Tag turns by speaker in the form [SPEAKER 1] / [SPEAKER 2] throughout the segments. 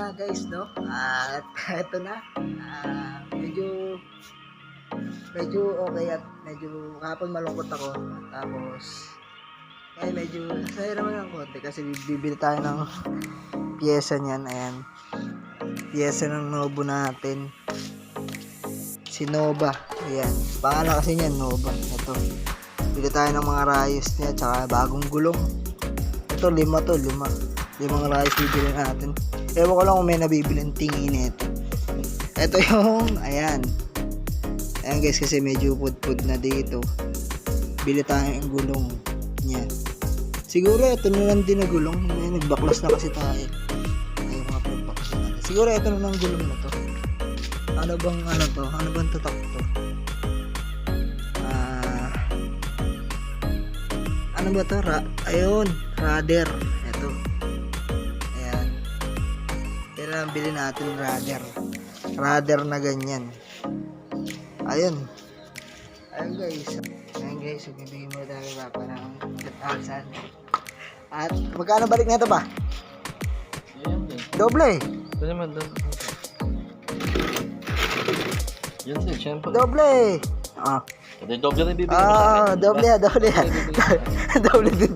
[SPEAKER 1] nga guys, no? At eto na. Medyo okay at medyo kapon malungkot ako. Tapos medyo saya naman ng konti kasi bibili tayo ng piyesa niyan. Ayan. Piyesa ng Novo natin. Si Nova. Ayan. Pangalan kasi niyan Nova. Ito. Bili tayo ng mga rayos niya tsaka bagong gulong. Ito, 5 to. 5 rayos bibili natin. Ewan ko lang kung may nabibiling tingin nito. Ito yung, ayan guys, kasi medyo pud na dito. Bili tayo ng gulong niya. Siguro ito na lang din na gulong. Nagbaklas na kasi tayo. Ay, mga pagbakas na natin. Siguro ito na lang gulong na to. Ano bang tatak to? Ano ba to? Ayun, rudder. Ito. Ayan. Pero lang bilhin natin rudder na ganyan. Ayun guys, bibigyan mo tayo ba parang 8,000. At magkano balik na ito ba? Doble.
[SPEAKER 2] Ito naman doon. Yan din, syempre.
[SPEAKER 1] Doble.
[SPEAKER 2] Ito yung doble na bibigyan mo sa akin.
[SPEAKER 1] Doble din.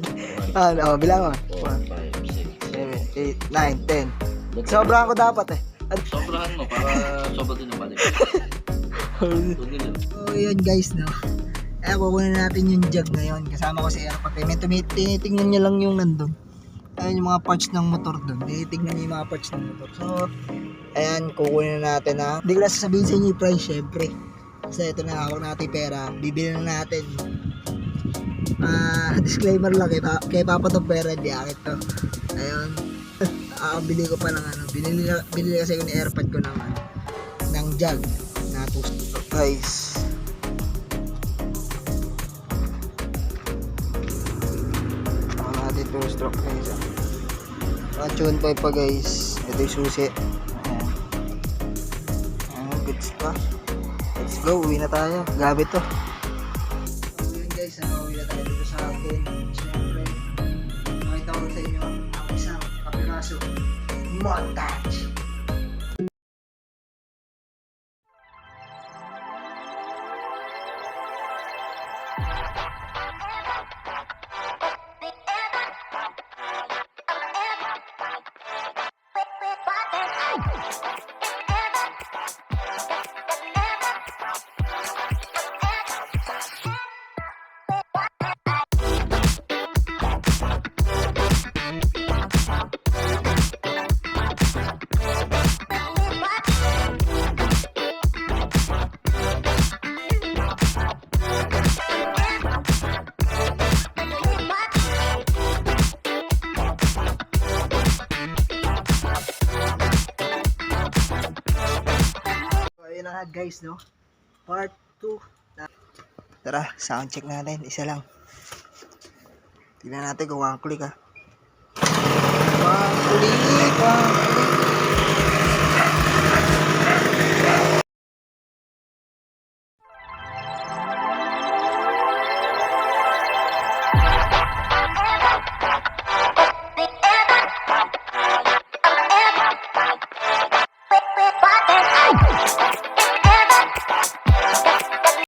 [SPEAKER 1] Bilang mo.
[SPEAKER 2] 4, 5,
[SPEAKER 1] 6, 7, 8, 9, 10. Sobrahan ko dapat eh.
[SPEAKER 2] Sobrahan mo para sobra din yung balik.
[SPEAKER 1] So yun guys, no. Kukunin natin yung jug ngayon. Kasama ko si Airpot. Tinitingnan niya lang yung nandun. Ayan yung mga parts ng motor dun. Tinitingnan niya yung mga parts ng motor. So, ayan, kukunin na natin na. Hindi ko lang sasabihin sa inyo yung price, syempre. Kasi ito na, hawak natin pera. Bibili na natin. Disclaimer lang, kay Papa to pera, di akit to. Ayun. Bili ko pa ng binili kasi ko ni Airpod ko ng jug na 2-stroke. Guys. Natin 2-stroke guys. Tune 5 pa guys. Ito yung susi. Ayan, goods pa. Let's go, uwi na tayo. Gabi to. So yun guys, uwi na tayo dito sa akin. Siyempre, makita ko sa inyo ang isang kapiraso montage. Guys, no? Part 2. Tara, sound check natin. Isa lang. Tingnan natin kung 1 click ha. 1 click.